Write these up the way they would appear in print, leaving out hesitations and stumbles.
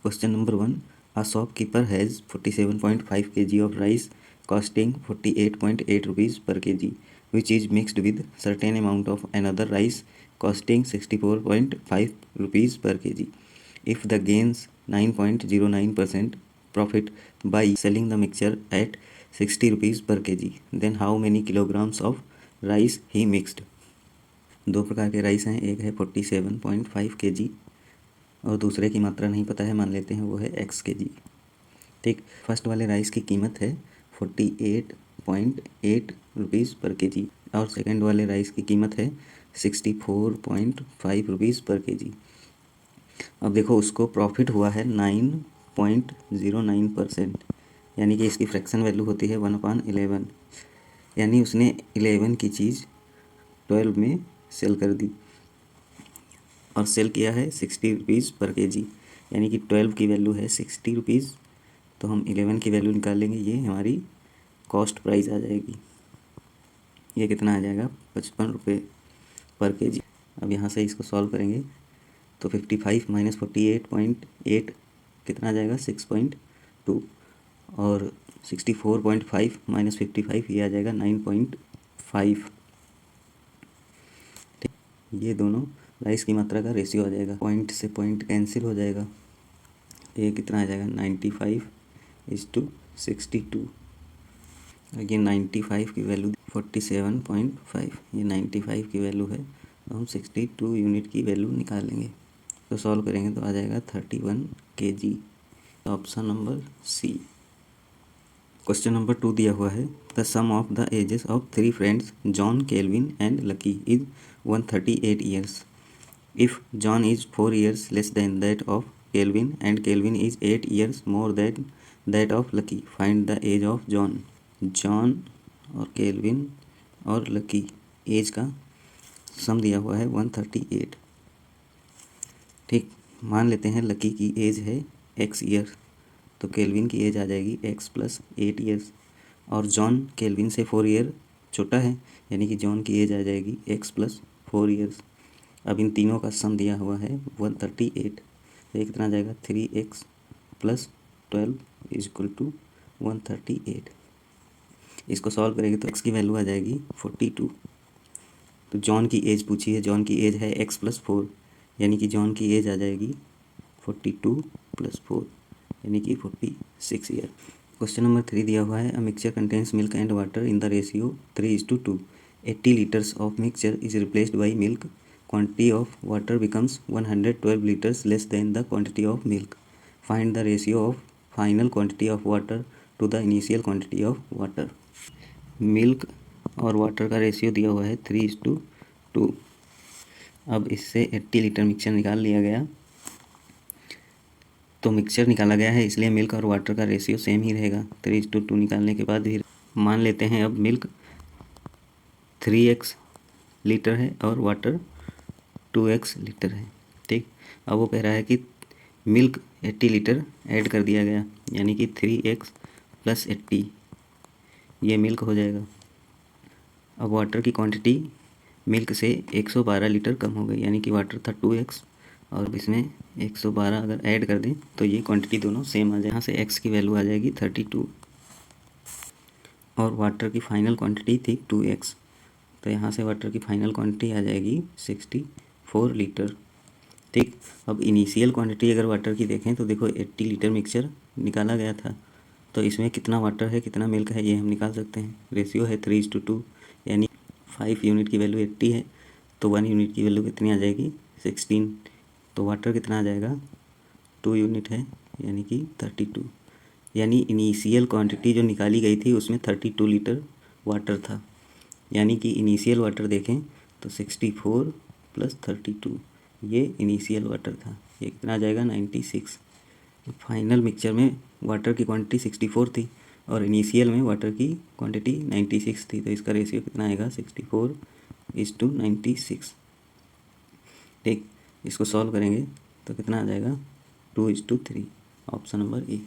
Question number 1. A shopkeeper has 47.5 kg of rice costing 48.8 rupees per kg, which is mixed with certain amount of another rice costing 64.5 rupees per kg. If the gains 9.09% profit by selling the mixture at 60 rupees per kg, then how many kilograms of rice he mixed? दो प्रकार के rice हैं, एक है 47.5 kg और दूसरे की मात्रा नहीं पता है, मान लेते हैं वो है x kg। ठीक, फर्स्ट वाले राइस की कीमत है 48.8 रुपीज़ पर केजी और सेकंड वाले राइस की कीमत है 64.5 रुपीज़ पर केजी। अब देखो उसको प्रॉफिट हुआ है 9.09%, यानी कि इसकी फ्रैक्शन वैल्यू होती है 1/11, यानी उसने 11 की चीज़ 12 में सेल कर दी और सेल किया है 60 रुपीज़ पर केजी, यानी कि 12 की वैल्यू है 60 रुपीज़, तो हम 11 की वैल्यू निकाल लेंगे, ये हमारी कॉस्ट प्राइस आ जाएगी। ये कितना आ जाएगा? 55 रुपये पर केजी। अब यहाँ से इसको सॉल्व करेंगे तो 55 माइनस 48.8 कितना आ जाएगा? 6.2 और 64.5 माइनस 55 ये आ जाएगा 9.5। ठीक, ये दोनों राइस की मात्रा का रेशियो आ जाएगा, पॉइंट से पॉइंट कैंसिल हो जाएगा, ये कितना आ जाएगा? 95:62। ये 95 की वैल्यू 47.5, ये 95 की वैल्यू है, तो हम 62 यूनिट की वैल्यू निकाल लेंगे। तो सॉल्व करेंगे तो आ जाएगा 31 kg, option number C. Question number 2 दिया हुआ है, the sum of the ages of 3 friends John, Kelvin and Lucky is 138 years. If John is 4 years less than that of Kelvin and Kelvin is 8 years more than that of Lucky, find the age of John. John और Kelvin और Lucky age का sum दिया हुआ है 138। ठीक, मान लेते हैं लकी की एज है x ईयर, तो केल्विन की एज आ जाएगी x + 8 ईयर्स, और जॉन केल्विन से 4 ईयर छोटा है, यानी कि जॉन की एज आ जाएगी x + 4 ईयर्स। अब इन तीनों का सम दिया हुआ है 138, तो ये कितना आ जाएगा? 3x + 12 = 138। इसको सॉल्व करेंगे तो x की वैल्यू आ जाएगी 42। तो जॉन की एज पूछी है, जॉन की एज है x + 4, यानी कि जॉन की एज आ जाएगी 42 + 4, यानी कि 46 ईयर। क्वेश्चन नंबर 3 दिया हुआ है, a mixture contains milk and water in the ratio 3:2। 80 litres of mixture is replaced by milk, quantity of water becomes 112 litres less than the quantity of milk, find the ratio of final quantity of water to the initial quantity of water. Milk और water का ratio दिया हुआ है 3:2। अब इससे 80 litre mixture निकाल लिया गया, तो मिक्सचर निकाला गया है इसलिए मिल्क और वाटर का रेशियो सेम ही रहेगा। 3:2 निकालने के बाद भी मान लेते हैं अब मिल्क 3x लीटर है और वाटर 2x लीटर है। ठीक, अब वो कह रहा है कि मिल्क 80 लीटर ऐड कर दिया गया, यानी कि 3x + 80 ये मिल्क हो जाएगा। अब वाटर की क्वांटिटी मिल्क से 112 लीटर कम हो गई, यानी कि वाटर था 2x और इसमें 112 अगर ऐड कर दें तो ये क्वांटिटी दोनों सेम आ जाए। यहाँ से x की वैल्यू आ जाएगी 32 और वाटर की फाइनल क्वांटिटी थी 2x, तो यहाँ से वाटर की फाइनल क्वांटिटी आ जाएगी 64 लीटर। ठीक, अब इनिशियल क्वांटिटी अगर वाटर की देखें तो देखो 80 लीटर मिक्सचर निकाला गया था, तो इसमें कितना वाटर है कितना मिल्क है ये हम निकाल सकते हैं। रेशियो है 3:2, यानी 5 यूनिट की वैल्यू 80 है, तो 1 यूनिट की वैल्यू कितनी आ जाएगी? 16। तो वाटर कितना आ जाएगा? 2 यूनिट है, यानी कि 32, यानी इनिशियल क्वांटिटी जो निकाली गई थी उसमें 32 लीटर वाटर था, यानी कि इनिशियल वाटर देखें तो 64 + 32 ये इनिशियल वाटर था, ये कितना आ जाएगा? 96। फाइनल मिक्सचर में वाटर की क्वांटिटी 64 थी और इनिशियल में वाटर की क्वांटिटी 96 थी, तो इसका रेशियो कितना आएगा? 64:96। ठीक, इसको सॉल्व करेंगे तो कितना आ जाएगा? 2:3, option number A.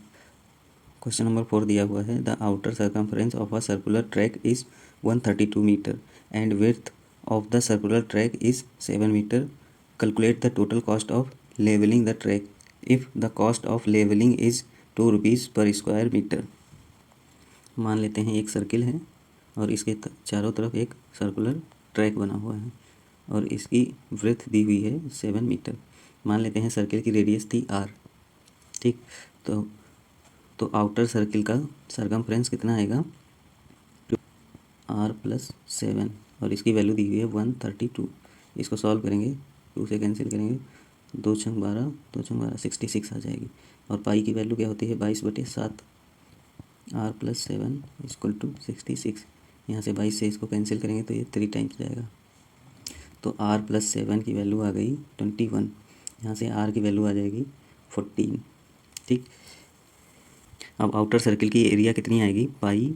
Question number 4 दिया हुआ है, the outer circumference of a circular track is 132 metre and width of the circular track is 7 metre, calculate the total cost of levelling the track if the cost of levelling is 2 rupees per square metre. मान लेते हैं एक circle है और इसके चारों तरफ एक सर्कुलर ट्रैक बना हुआ है और इसकी वृत्त दी हुई है 7 मीटर। मान लेते हैं सर्किल की रेडियस थी आर। ठीक, तो आउटर सर्किल का सरकमफ्रेंस कितना आएगा, आर प्लस 7, और इसकी वैल्यू दी हुई है 132। इसको सॉल्व करेंगे, 2 से कैंसिल करेंगे, 2 छंग 12, 2 छंग 12, 66 आ जाएगी। और पाई की वैल्यू क्या होती है, 22/7। R plus 7 equal to 66। यहाँ से 22 से इसको कैंसिल करेंगे तो ये 3 टाइम्स जाएगा। तो आर प्लस 7 की वैल्यू आ गई 21। यहाँ से आर की वैल्यू आ जाएगी 14। ठीक, अब आउटर सर्किल की एरिया कितनी आएगी, पाई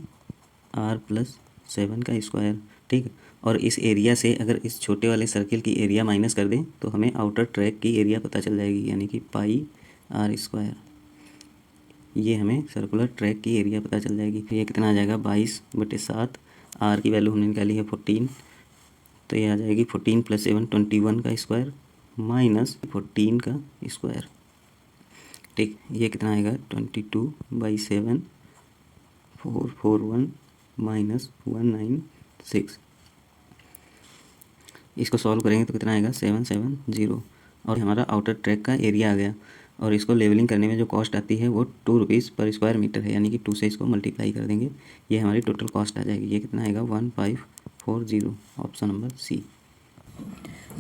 आर प्लस 7 का स्क्वायर। ठीक, और इस एरिया से अगर इस छोटे वाले सर्किल की एरिया माइनस कर दें तो हमें आउटर ट्रैक की एरिया पता चल जाएगी, यानी कि पाई आर स्क्वायर। ये हमें सर्कुलर ट्रैक की एरिया पता चल जाएगी। ये कितना आ जाएगा, 22/7। आर की वैल्यू हमने निकाली है 14, तो ये आ जाएगी 14 + 7 21 का स्क्वायर माइनस 14 का स्क्वायर। ठीक, ये कितना आएगा, 22/7 441 माइनस 196। इसको सॉल्व करेंगे तो कितना आएगा, 770। और हमारा आउटर ट्रैक का एरिया आ गया। और इसको लेवलिंग करने में जो कॉस्ट आती है वो 2 रुपीज़ पर स्क्वायर मीटर है, यानी कि 2 से इसको मल्टीप्लाई कर देंगे, ये हमारी टोटल कॉस्ट आ जाएगी। ये कितना आएगा, 1540। Option number C.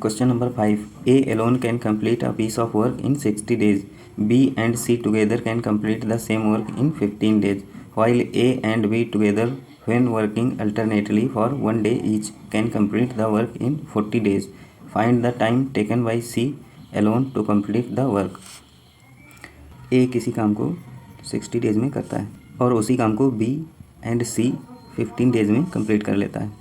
Question number 5, A alone can complete a piece of work in 60 days, B and C together can complete the same work in 15 days, while A and B together when working alternately for 1 day each can complete the work in 40 days. Find the time taken by C alone to complete the work. A किसी काम को 60 days में करता है और उसी काम को B एंड C 15 डेज में कंप्लीट कर लेता है।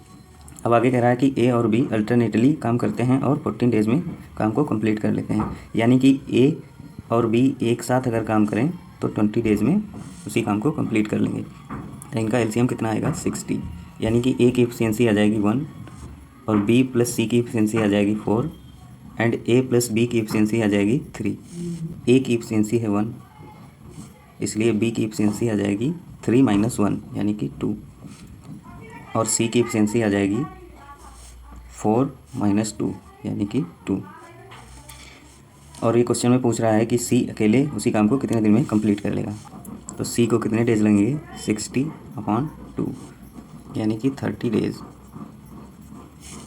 अब आगे कह रहा है कि A और B अल्टरनेटली काम करते हैं और 14 डेज में काम को कंप्लीट कर लेते हैं, यानी कि A और B एक साथ अगर काम करें तो 20 डेज में उसी काम को कंप्लीट कर लेंगे। तो इनका एलसीएम कितना आएगा, 60, यानी कि A की एफिशिएंसी आ जाएगी 1 और B + C की एफिशिएंसी आ जाएगी 4 एंड A + B की एफिशिएंसी आ जाएगी 3। A की एफिशिएंसी है 1, इसलिए B की एफिशिएंसी आ जाएगी 3 - 1 यानी कि 2, और C की एफिशिएंसी आ जाएगी 4 - 2 यानी कि 2। और ये क्वेश्चन में पूछ रहा है कि C अकेले उसी काम को कितने दिन में कंप्लीट कर लेगा। तो C को कितने डेज लगेंगे, 60/2 यानी कि 30 days.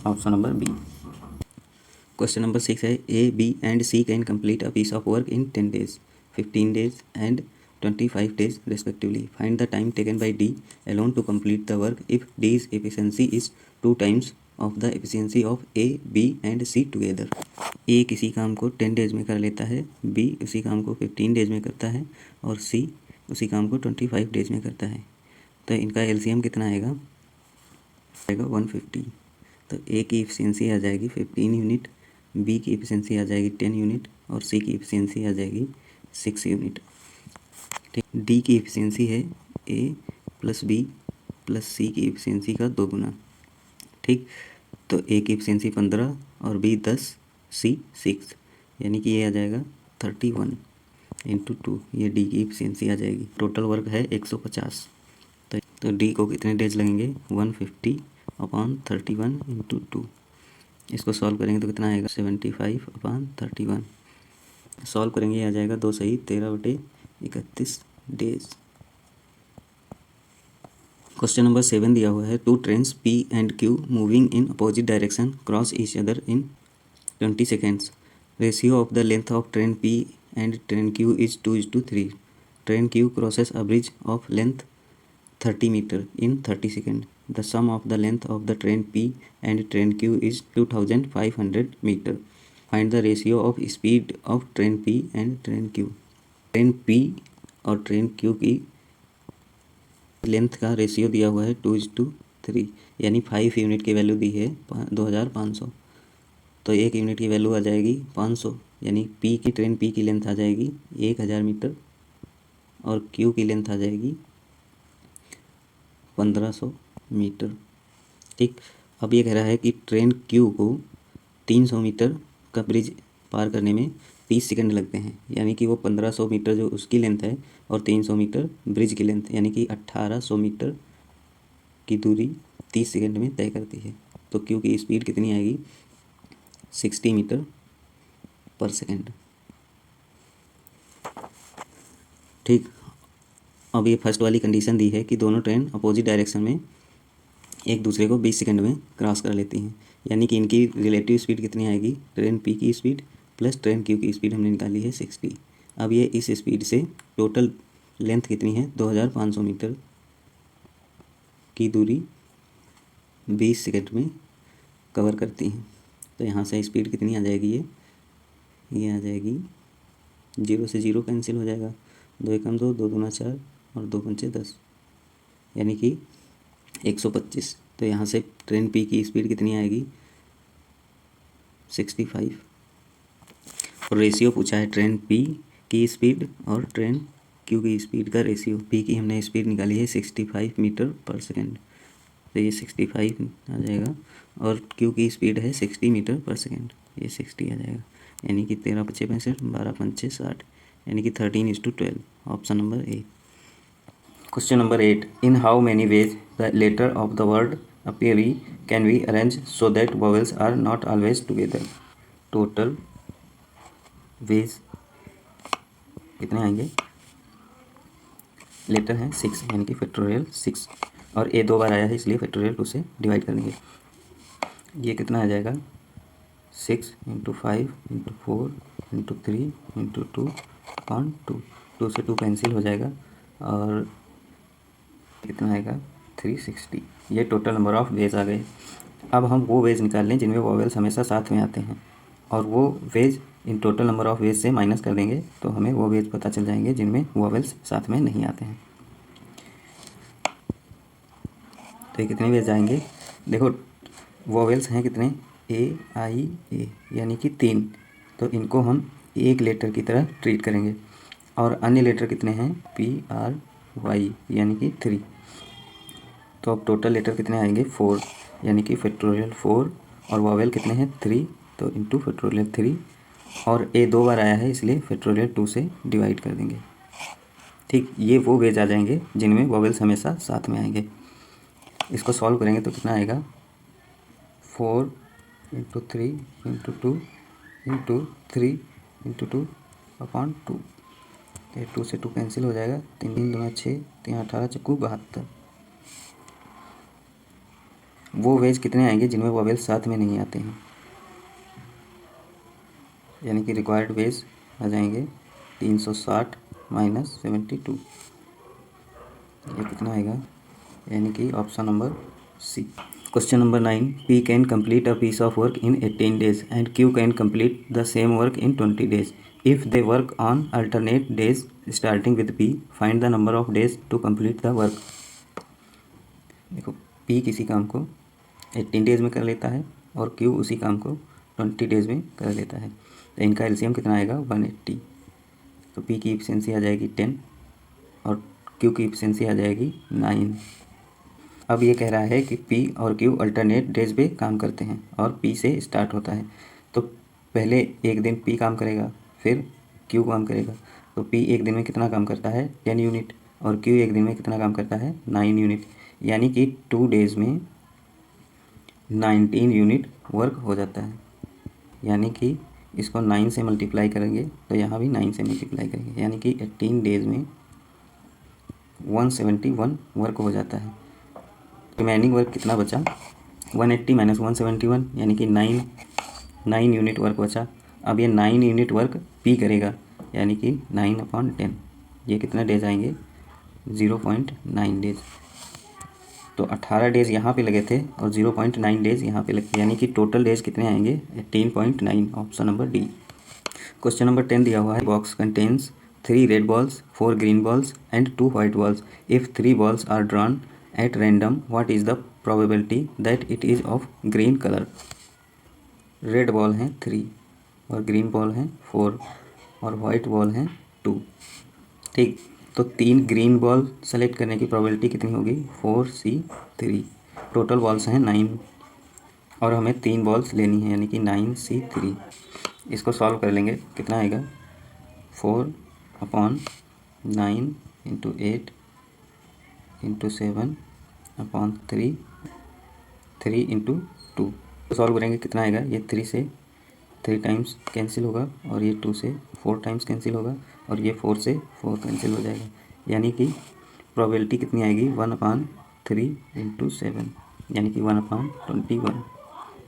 Option number B. Question number 6 है, A, B and C can complete a piece of work in 10 days, 15 days and 25 days respectively. Find the time taken by D alone to complete the work if D's efficiency is 2 times of the efficiency of A, B and C together. A किसी काम को 10 days में कर लेता है, B उसी काम को 15 डेज में करता है और C उसी काम को 25 डेज में करता है। तो इनका एलसीएम कितना आएगा, 150। तो A की एफिशिएंसी आ जाएगी 15 यूनिट, B की एफिशिएंसी आ जाएगी 10 यूनिट और C की एफिशिएंसी आ जाएगी 6 यूनिट। ठीक, D की एफिशिएंसी है A + B + C की एफिशिएंसी का 2 गुना। ठीक, तो A की एफिशिएंसी 15 और B 10, C 6, यानी कि ये आ जाएगा 31 × 2, ये D की एफिशिएंसी आ जाएगी। टोटल वर्क है 150। तो D को कितने डेज लगेंगे, 150/31 × 2। इसको सॉल्व करेंगे तो कितना आएगा, 75/31। सॉल्व करेंगे आ जाएगा 2 सही 13/31 डेज। क्वेश्चन नंबर 7 दिया हुआ है, 2 trains P and Q moving in opposite direction cross each other in 20 seconds. Ratio of the length of train P and train Q is 2:3. Train Q crosses a bridge of length 30 meter in 30 seconds. The sum of the length of the train P and train Q is 2500 meter. Find the ratio of speed of train P and train Q. Train P और train Q की length का ratio दिया हुआ है 2:3, यानी 5 unit की value दी है 2500। तो 1 यूनिट की वैल्यू आ जाएगी 500, यानी ट्रेन P की लेंथ आ जाएगी 1000 मीटर और Q की लेंथ आ जाएगी 1500 मीटर। ठीक, अब ये कह रहा है कि ट्रेन Q को 300 मीटर का ब्रिज पार करने में 30 सेकंड लगते हैं, यानी कि वो 1500 मीटर जो उसकी लेंथ है और 300 मीटर ब्रिज की लेंथ, यानी कि 1800 मीटर की दूरी 30 सेकंड में तय करती है। तो क्यू की स्पीड कितनी आएगी? 60 मीटर पर सेकंड। ठीक, अब ये फर्स्ट वाली कंडीशन दी है कि दोनों ट्रेन अपोजिट डायरेक्शन में एक दूसरे को 20 सेकंड में क्रॉस कर लेती हैं, यानी कि इनकी रिलेटिव स्पीड कितनी आएगी? ट्रेन पी की स्पीड प्लस ट्रेन क्यू की स्पीड हमने निकाली है 60। अब ये इस स्पीड से टोटल लेंथ कितनी है? 2500 मीटर की दूरी 20 सेकंड में कवर करती हैं। तो यहाँ से स्पीड कितनी आ जाएगी? ये आ जाएगी, 0 से 0 कैंसिल हो जाएगा, 2 एकम 2, 2 दूना 4 और 2 पंचे 10, यानी कि 125। तो यहाँ से ट्रेन पी की स्पीड कितनी आएगी? 65। और रेशियो पूछा है ट्रेन पी की स्पीड और ट्रेन क्यू की स्पीड का रेशियो। पी की हमने स्पीड निकाली है 65 मीटर पर सेकंड, तो ये 65 आ जाएगा, और क्यू की स्पीड है 60 मीटर पर सेकंड, ये 60 आ जाएगा, यानी कि 13 पच्चे 65, 12 पंचे 60, यानी कि 13:12, option number A. Question number 8, in how many ways the letter of the word appeary can we arrange so that vowels are not always together. Total ways कितने आएंगे? लेटर हैं 6, यानी कि फैक्टोरियल 6, और ए 2 बार आया है इसलिए फैक्टोरियल 2 से डिवाइड कर देंगे। ये कितना आ जाएगा? 6 × 5 × 4 × 3 × 2 अपॉन 2, 2 से 2 कैंसिल हो जाएगा, और कितना आएगा? 360। ये टोटल नंबर ऑफ वेज आ गए। अब हम वो वेज निकाल लें जिनमें वोवेल्स हमेशा साथ में आते हैं, और वो ways in total number of ways से माइनस कर देंगे, तो हमें वो वेज पता चल जाएंगे जिनमें वोवेल्स साथ में नहीं आते हैं। तो ये कितने वेज आएंगे? देखो, वोवेल्स हैं कितने? ए आई ए, यानी कि 3, तो इनको हम एक लेटर की तरह ट्रीट करेंगे, और अन्य लेटर कितने हैं? पी आर वाई, यानी कि 3। तो अब टोटल लेटर कितने आएंगे? 4, यानी कि फैक्टोरियल 4, और वोवेल कितने हैं? 3, तो इंटू फैक्टोरियल 3, और ए 2 बार आया है इसलिए फैक्टोरियल 2 से डिवाइड कर देंगे। ठीक, ये वो वेज आ जाएंगे जिनमें वोवेल्स हमेशा साथ में आएंगे। इसको सॉल्व करेंगे तो कितना आएगा? 4 × 3 × 2 × 3 × 2 अपॉन 2, तो 2 से 2 कैंसिल हो जाएगा, 3 3 2 6, 3 18 चक्कू 72। वो वेज कितने आएंगे जिनमें वोवेल्स साथ में नहीं आते हैं, यानी कि रिक्वायर्ड वेज आ जाएंगे 360 - 72, ये कितना आएगा? यानी कि option number C. Question number 9, P can complete a piece of work in 18 days and Q can complete the same work in 20 days if they work on alternate days starting with P, find the number of days to complete the work. देखो, P किसी काम को 18 days में कर लेता है और Q उसी काम को 20 डेज में कर लेता है, तो इनका एलसीएम कितना आएगा? 180। तो पी की एफिशिएंसी आ जाएगी 10 और क्यू की एफिशिएंसी आ जाएगी 9। अब ये कह रहा है कि पी और क्यू अल्टरनेट डेज पे काम करते हैं और पी से स्टार्ट होता है, तो पहले एक दिन पी काम करेगा, फिर क्यू काम करेगा। तो पी एक दिन में कितना काम करता है? 10 यूनिट, और क्यू एक दिन में कितना काम करता है? 9 यूनिट, यानी कि 2 डेज में 19 यूनिट वर्क हो जाता है, यानी कि इसको 9 से मल्टीप्लाई करेंगे तो यहाँ भी 9 से मल्टीप्लाई करेंगे, यानी कि 18 डेज में 171 वर्क हो जाता है। रिमेनिंग वर्क कितना बचा? 180 - 171, यानी कि 9 यूनिट वर्क बचा। अब ये 9 यूनिट वर्क पी करेगा, यानी कि 9/10, ये कितना डेज आएंगे? 0.9 डेज। तो 18 डेज यहाँ पे लगे थे और 0.9 डेज यहाँ पे लगे, यानी कि टोटल डेज कितने आएंगे? 18.9, option number D. Question number 10 दिया हुआ है, box contains 3 red balls, 4 green balls and 2 white balls. If 3 balls are drawn at random, what is the probability that it is of green colour. Red ball हैं 3 और green ball हैं 4 और white ball हैं 2। ठीक, तो 3 green ball select करने की probability कितनी होगी? 4C3। टोटल बॉल्स हैं 9 और हमें 3 बॉल्स लेनी है, यानी कि 9C3। इसको सॉल्व कर लेंगे, कितना आएगा 4/9 × 8 × 7/3 3 × 2। तो सॉल्व करेंगे कितना आएगा, ये 3 से 3 टाइम्स कैंसिल होगा और ये 2 से 4 टाइम्स कैंसिल होगा और ये 4 से 4 कैंसिल हो जाएगा, यानी कि प्रोबेबिलिटी कितनी आएगी 1/3 × 7, यानी कि 1/21।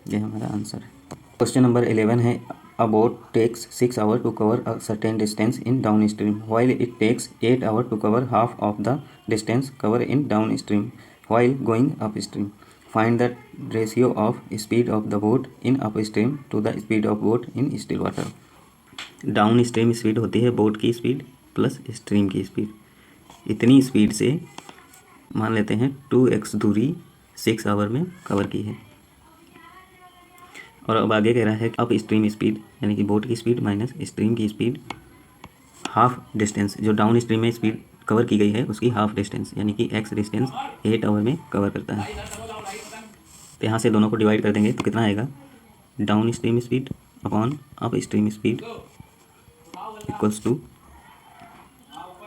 ये हमारा आंसर है। क्वेश्चन नंबर 11 है, a boat takes 6 hours to cover a certain distance in down stream while it takes 8 hours to cover half of the distance cover in down stream while going up stream. Find the ratio of speed of the boat in up stream to the speed of boat in still water. Down stream speed होती है boat की speed plus stream की speed. इतनी speed से मान लेते हैं 2x दूरी 6 hours में कवर की है। और अब आगे कह रहा है अप स्ट्रीम स्पीड, यानी कि बोट की स्पीड माइनस स्ट्रीम की स्पीड, हाफ डिस्टेंस जो डाउन स्ट्रीम में स्पीड कवर की गई है उसकी हाफ डिस्टेंस, यानी कि x डिस्टेंस 8 hours में कवर करता है। तो यहाँ से दोनों को डिवाइड कर देंगे तो कितना आएगा, down stream speed upon up stream speed equals to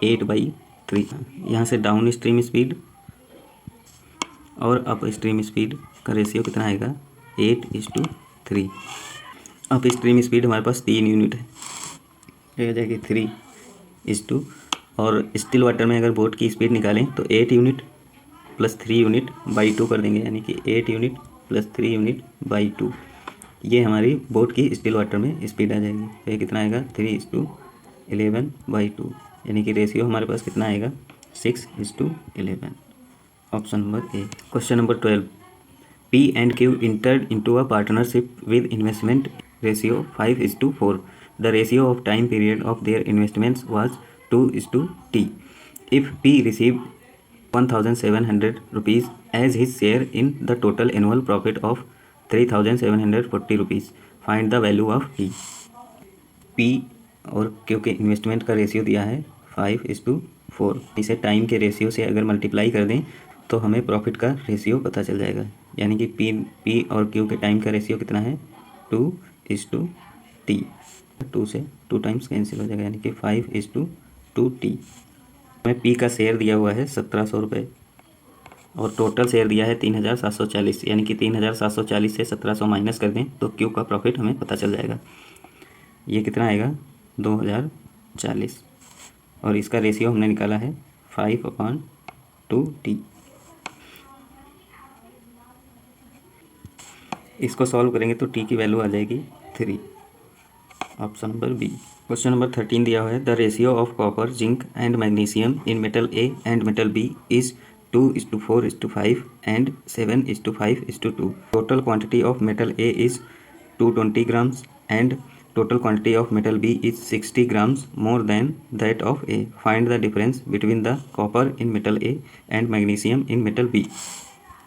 8/3। यहाँ से डाउन स्ट्रीम स्पीड और अप स्ट्रीम स्पीड का रेशियो कितना आएगा 8:3। अप स्ट्रीम स्पीड हमारे पास 3 यूनिट है, ये हो जाएगी 3:, और स्टिल वाटर में अगर बोट की स्पीड निकालें तो 8 यूनिट प्लस 3 यूनिट बाई 2 कर देंगे, यानी कि 8 यूनिट प्लस 3 यूनिट बाई 2। ये हमारी बोट की स्टिल वाटर में स्पीड आ जाएगी। तो ये कितना आएगा 3:11/2, यानी कि रेशियो हमारे पास कितना आएगा 6:11। Option number A. Question number 12, P and Q entered into a partnership with investment ratio 5:4. The ratio of time period of their investments was 2:T. If P received 1,700 rupees as his share in the total annual profit of 3,740 rupees, find the value of T. P और Q के investment का ratio दिया है 5:4। इसे time के ratio से अगर multiply कर दें तो हमें प्रॉफिट का रेशियो पता चल जाएगा, यानी कि P और Q के टाइम का रेशियो कितना है 2:T। 2 से 2 टाइम्स कैंसिल हो जाएगा, यानी कि 5:2T। हमें P का शेयर दिया हुआ है 1700 रुपये और टोटल शेयर दिया है 3,740, यानी कि 3,740 से 1700 माइनस कर दें तो Q का प्रॉफिट हमें पता चल जाएगा। ये कितना आएगा 2,040 और इसका रेशियो हमने निकाला है 5/2T। इसको सॉल्व करेंगे तो T की वैल्यू आ जाएगी 3। Option number B. Question number 13 दिया हुआ है, the ratio of copper zinc and magnesium in metal A and metal B is 2:4:5 and 7:5:2। Total quantity of metal A is 220 grams and total quantity of metal B is 60 grams more than that of A. Find the difference between the copper in metal A and magnesium in metal B.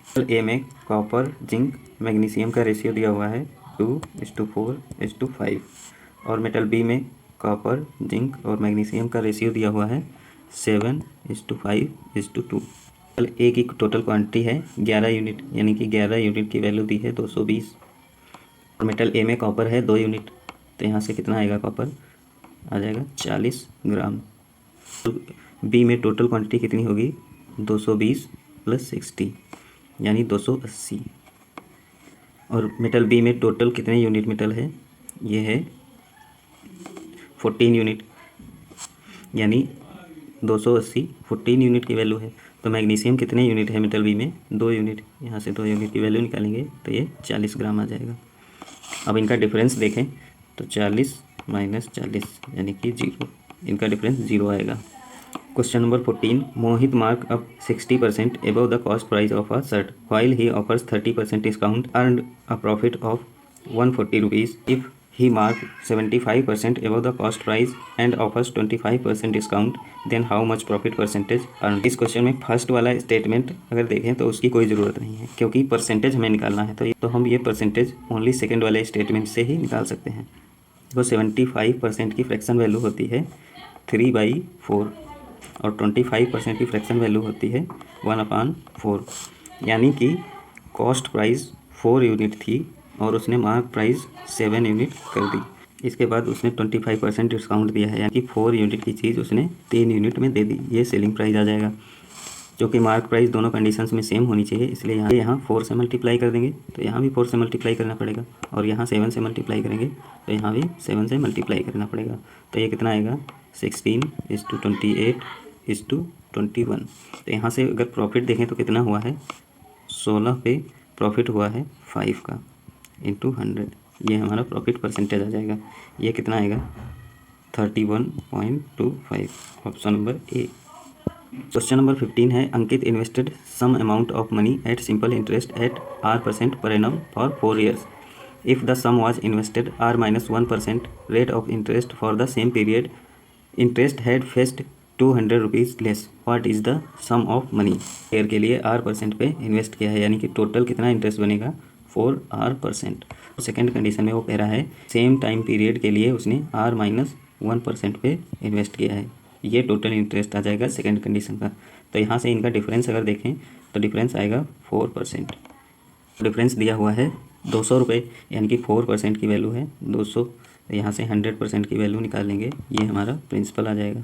Metal A में copper zinc magnesium का ratio दिया हुआ है 2:4:5 और metal B में copper zinc और magnesium का ratio दिया हुआ है 7:5:2। मेटल ए की टोटल क्वांटिटी है 11 यूनिट, यानी कि 11 यूनिट की वैल्यू दी है 220 और मेटल ए में कॉपर है 2 यूनिट, तो यहाँ से कितना आएगा कॉपर आ जाएगा 40 ग्राम। बी में टोटल क्वांटिटी कितनी होगी 220 + 60 यानी 280 और मेटल बी में टोटल कितने यूनिट मेटल है, ये है 14 यूनिट, यानी 280 14 यूनिट की वैल्यू है। तो मैग्नीशियम कितने यूनिट है मेटल बी में 2 यूनिट, यहाँ से 2 यूनिट की वैल्यू निकालेंगे तो ये 40 ग्राम आ जाएगा। अब इनका डिफरेंस देखें तो 40 - 40 यानी कि 0, इनका डिफरेंस 0 आएगा। Question number 14, Mohit mark up 60% above the cost price of a shirt while he offers 30% discount earned a profit of 140 rupees. If he marked 75% above the cost price and offers 25% discount, then how much profit percentage earned? इस question में first वाला statement अगर देखें तो उसकी कोई ज़रूरत नहीं है क्योंकि परसेंटेज हमें निकालना है, तो हम ये परसेंटेज ओनली सेकेंड वाले स्टेटमेंट से ही निकाल सकते हैं। तो 75% की फ्रैक्शन वैल्यू होती है 3/4 और 25% की फ्रैक्शन वैल्यू होती है 1/4, यानी कि कॉस्ट प्राइस 4 यूनिट थी और उसने मार्क प्राइस 7 यूनिट कर दी। इसके बाद उसने 25% डिस्काउंट दिया है, यानी कि 4 यूनिट की चीज़ उसने 3 यूनिट में दे दी। ये सेलिंग प्राइस आ जाएगा, जो कि मार्क प्राइस दोनों कंडीशंस में सेम होनी चाहिए, इसलिए यहाँ 4 से मल्टीप्लाई कर देंगे तो यहाँ भी 4 से मल्टीप्लाई करना पड़ेगा, और यहाँ 7 से मल्टीप्लाई करेंगे तो यहाँ भी 7 से मल्टीप्लाई करना पड़ेगा। तो ये कितना आएगा 16:28:21। तो यहाँ से अगर प्रॉफिट देखें तो कितना हुआ है 16 पे प्रॉफिट हुआ है 5 का इंटू 100, ये हमारा प्रॉफिट परसेंटेज आ जाएगा। ये कितना आएगा 31.25, option number A. Question number 15 है, Ankit invested sum amount of money at simple interest at R% per annum for 4 years. If the sum was invested R-1% rate of interest for the same period, interest had fetched 200 rupees less. What is the sum of money? Year के लिए R% पे invest किया है, यानी कि total कितना interest बनेगा 4R%। Second condition में वो कह रहा है सेम टाइम पीरियड के लिए उसने R-1% पे इन्वेस्ट किया है, ये टोटल इंटरेस्ट आ जाएगा सेकेंड कंडीशन का। तो यहाँ से इनका डिफरेंस अगर देखें तो डिफरेंस आएगा 4%। डिफरेंस दिया हुआ है 200 रुपये, यानी कि 4% की वैल्यू है 200। यहाँ से 100% की वैल्यू निकालेंगे, ये हमारा प्रिंसिपल आ जाएगा।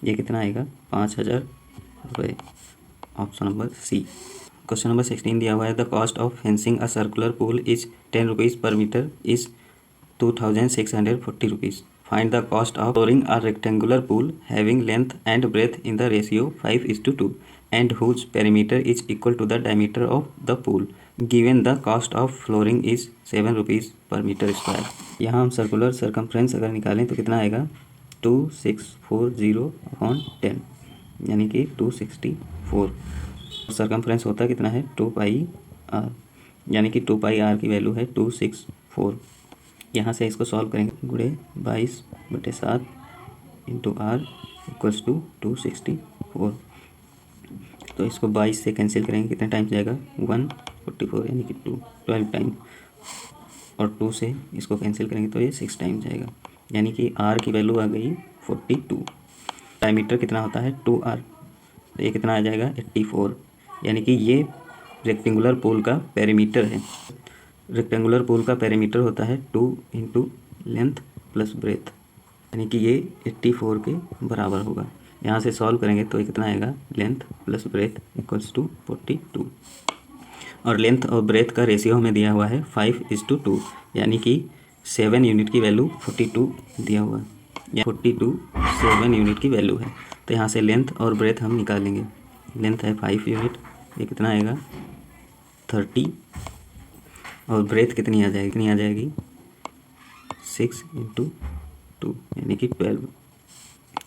ये कितना आएगा 5000 रुपये, option number C. Question number 16 दिया हुआ है, the cost of fencing a circular pool is 10 rupees per metre is 2640 rupees. Find the cost of flooring a rectangular pool having length and breadth in the ratio 5:2 and whose perimeter is equal to the diameter of the pool. Given the cost of flooring is 7 rupees per meter square. यहाँ हम circular circumference अगर निकालें तो कितना आएगा 2640/10, यानी कि 264। Circumference होता कितना है 2πr, यानी कि 2πr की वैल्यू है 264। यहाँ से इसको सॉल्व करेंगे, गुणे 22/7 इंटू R इक्वल्स टू 264। तो इसको 22 से कैंसिल करेंगे, कितने टाइम जाएगा 144, यानी कि 12 टाइम, और 2 से इसको कैंसिल करेंगे तो ये 6 टाइम जाएगा, यानी कि R की वैल्यू आ गई 42। डायमीटर कितना होता है 2R, तो ये कितना आ जाएगा 84, यानी कि ये रेक्टेंगुलर पोल का पेरीमीटर है। रेक्टेंगुलर पोल का पेरीमीटर होता है 2 इंटू लेंथ प्लस ब्रेथ, यानी कि ये 84 के बराबर होगा। यहाँ से सॉल्व करेंगे तो ये कितना आएगा length plus breadth equals to 42, और लेंथ और ब्रेथ का रेशियो हमें दिया हुआ है 5:2, यानी कि 7 यूनिट की वैल्यू 42 दिया हुआ है, या 42 7 यूनिट की वैल्यू है। तो यहाँ से लेंथ और ब्रेथ हम निकालेंगे। लेंथ है 5 यूनिट, ये कितना आएगा 30, और ब्रेथ कितनी आ जाएगी 6 इंटू 2, यानी कि 12।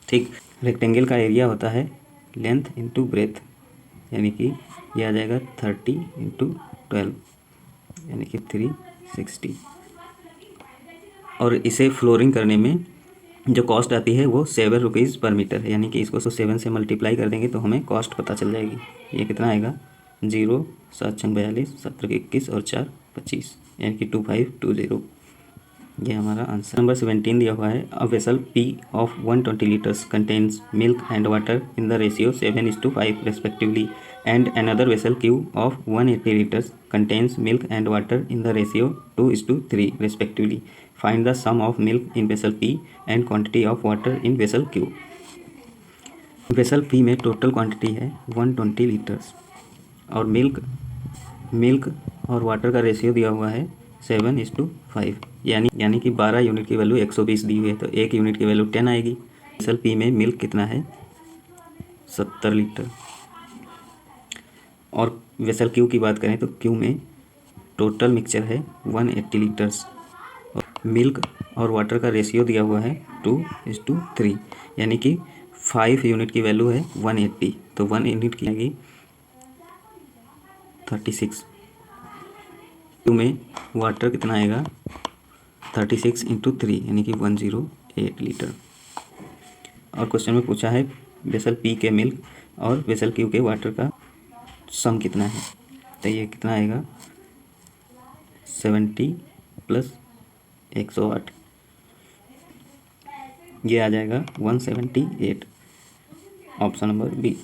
ठीक, रेक्टेंगल का एरिया होता है लेंथ इंटू ब्रेथ, यानी कि ये आ जाएगा 30 इंटू 12, यानी कि 360। और इसे फ्लोरिंग करने में जो कॉस्ट आती है वो 7 रुपीज़ पर मीटर है, यानी कि इसको 7 से मल्टीप्लाई कर देंगे तो हमें कॉस्ट पता चल जाएगी। ये कितना आएगा 0 7 6 42 17 21 और 4 25, यानी कि 2520। ये हमारा आंसर। नंबर 17 दिया हुआ है, a vessel P of 120 litres contains milk and water in the ratio 7:5 respectively, and another vessel Q of 180 litres contains milk and water in the ratio 2:3 respectively. Find the sum of milk in vessel P and quantity of water in vessel Q। Vessel P में total quantity है 120 litres, और milk और water का ratio दिया हुआ है 7:5, यानी कि 12 यूनिट की वैल्यू 120 दी हुई है, तो 1 यूनिट की वैल्यू 10 आएगी। वेसल P में मिल्क कितना है 70 लीटर, और वेसल Q की बात करें तो Q में टोटल मिक्सचर है 180 लीटर्स, और मिल्क और वाटर का रेशियो दिया हुआ है 2:3, यानी कि 5 यूनिट की वैल्यू है 180, तो 1 यूनिट की आएगी 36। Q में वाटर कितना आएगा 36 इंटू 3, यानी कि 108 लीटर। और क्वेश्चन में पूछा है वेसल P के मिल्क और वेसल Q के वाटर का सम कितना है, तो ये कितना आएगा 70 + 108, ये आ जाएगा 178, option number B.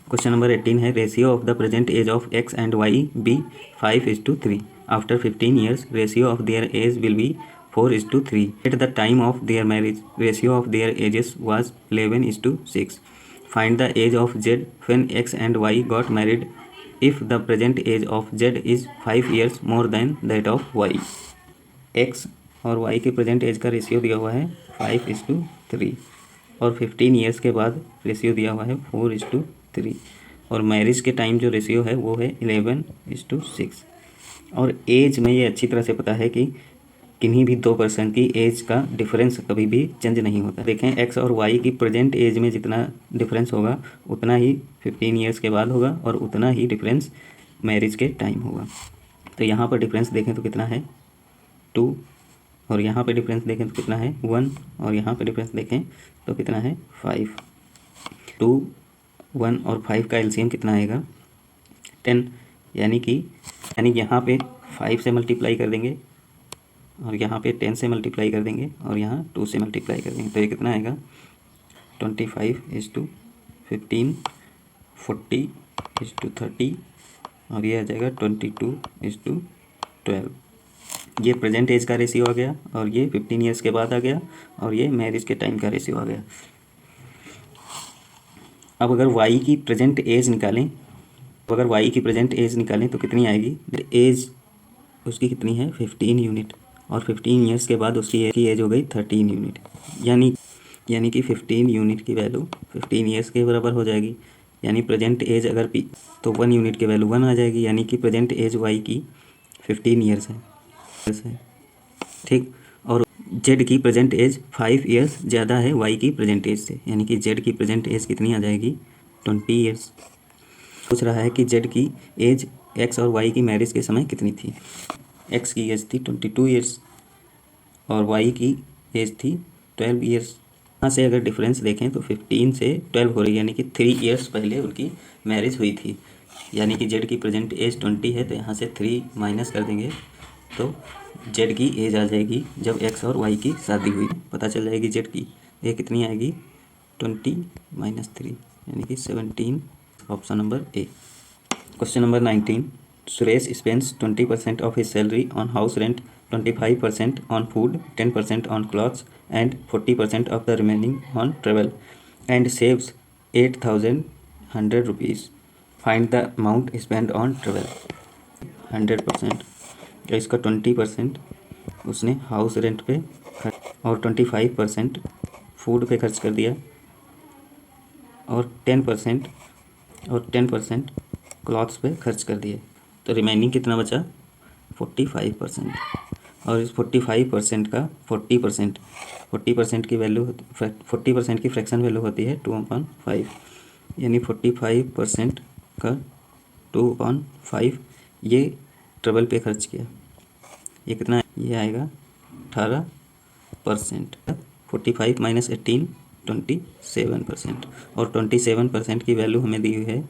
Question number 18 है, ratio of the present age of X and Y be 5:3। After 15 years ratio of their age will be 4:3. At the time of their marriage, ratio of their ages was 11:6. Find the age of Z when X and Y got married if the present age of Z is 5 years more than that of Y. X और Y के present as का ratio दिया हुआ है 5:3 और 15 years के बाद ratio दिया हुआ है 4:3 और मैरिज के टाइम जो रेशियो है वो है 11:6 और एज में ये अच्छी तरह से पता है कि किन्हीं भी दो पर्सन की एज का डिफरेंस कभी भी चेंज नहीं होता। देखें एक्स और वाई की प्रेजेंट एज में जितना डिफरेंस होगा उतना ही 15 ईयर्स के बाद होगा और उतना ही डिफरेंस मैरिज के टाइम होगा। तो यहाँ पर डिफरेंस देखें तो कितना है 2 और यहाँ पे डिफरेंस देखें तो कितना है 1 और यहाँ पे डिफरेंस देखें तो कितना है 5। 2, 1 और 5 का एलसीएम कितना आएगा 10 यानी यहाँ पे 5 से मल्टीप्लाई कर देंगे और यहाँ पे 10 से मल्टीप्लाई कर देंगे और यहाँ 2 से मल्टीप्लाई कर देंगे तो ये कितना आएगा 25:15 40:30 और ये आ जाएगा 22:12। ये प्रेजेंट एज का रेशियो आ गया और ये 15 ईयर्स के बाद आ गया और ये मैरिज के टाइम का रेशियो आ गया। अब अगर y की प्रेजेंट एज निकालें तो कितनी आएगी एज उसकी कितनी है 15 यूनिट और 15 ईयर्स के बाद उसकी एज हो गई 13 यूनिट यानी कि 15 यूनिट की वैल्यू 15 ईयर्स के बराबर हो जाएगी। यानी प्रेजेंट एज अगर पी तो 1 यूनिट की वैल्यू 1 आ जाएगी यानी कि प्रेजेंट एज y की 15 ईयर्स है ठीक। और z की प्रेजेंट एज 5 ईयर्स ज़्यादा है y की प्रेजेंट एज से यानी कि z की प्रेजेंट एज कितनी आ जाएगी 20 ईयर्स। पूछ रहा है कि z की एज x और y की मैरिज के समय कितनी थी। x की एज थी 22 ईयर्स और y की एज थी 12 ईयर्स। यहाँ से अगर डिफरेंस देखें तो 15 से 12 हो रही है यानी कि 3 ईयर्स पहले उनकी मैरिज हुई थी यानी कि z की प्रेजेंट एज 20 है तो यहाँ से 3 माइनस कर देंगे तो z की एज आ जाएगी जब x और y की शादी हुई पता चल जाएगी z की ये कितनी आएगी 20 - 3 यानी कि 17। Option number A. Question number 19 Suresh spends 20% of his salary on house rent, 25% on food, 10% on clothes and 40% of the remaining on travel and saves 8,100 rupees. Find the amount spend on travel. 100% तो इसका 20% उसने house rent पे और 25% food पे खर्च कर दिया और 10% क्लॉथ्स पे खर्च कर दिए तो रिमेनिंग कितना बचा 45%। और इस 45% का 40% की वैल्यू 40% की फ्रैक्शन वैल्यू होती है 2/5 यानी 45% का 2/5 ये ट्रेवल पे खर्च किया। ये कितना ये आएगा 18%। 45 - 18 27% और 27% की वैल्यू हमें दी हुई है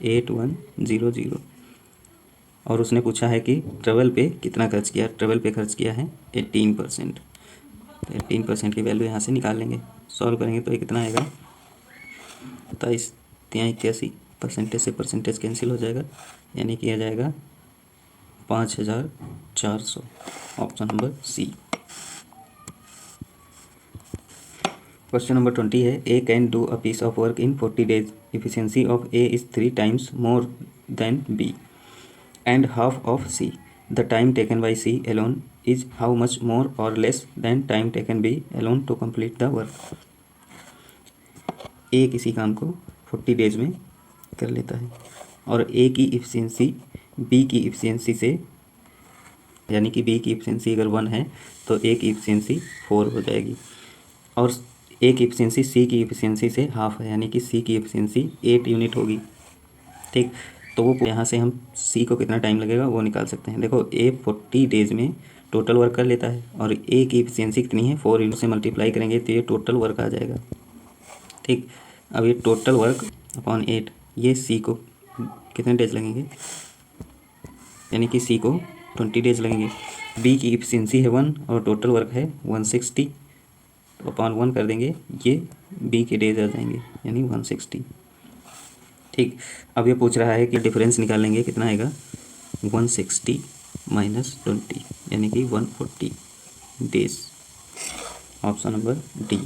8100 और उसने पूछा है कि ट्रेवल पे कितना खर्च किया। ट्रेवल पे खर्च किया है 18%। तो 18% की वैल्यू यहाँ से निकाल लेंगे। सॉल्व करेंगे तो ये कितना आएगा 27 81 परसेंटेज से परसेंटेज कैंसिल हो जाएगा यानी कि आ जाएगा 5400। Option number C. Question number 20 है A can do a piece of work in 40 days। Efficiency of A is 3 times more than B and half of C. The time taken by C alone is how much more or less than time taken by alone to complete the work. A किसी काम को 40 days में कर लेता है और A की efficiency B की इफिशिएंसी से यानी कि B की इफिशिएंसी अगर 1 है तो A की इफिशिएंसी 4 हो जाएगी और A की इफिशिएंसी C की इफिशिएंसी से हाफ है यानी कि C की इफिशिएंसी 8 यूनिट होगी ठीक। तो वो यहाँ से हम C को कितना टाइम लगेगा वो निकाल सकते हैं। देखो A 40 डेज में टोटल वर्क कर लेता है और A की इफिशिएंसी कितनी है 4 यूनिट से मल्टीप्लाई करेंगे तो ये टोटल वर्क आ जाएगा ठीक। अब ये टोटल वर्क अपॉन 8 ये C को कितने डेज लगेंगे यानी कि C को 20 डेज लगेंगे। B की इफिशिएंसी है 1 और टोटल वर्क है 160 अपॉन 1 कर देंगे ये B के डेज आ जाएंगे यानी 160 ठीक। अब ये पूछ रहा है कि डिफरेंस निकालेंगे कितना आएगा 160 - 20 यानी कि 140 डेज। Option number D.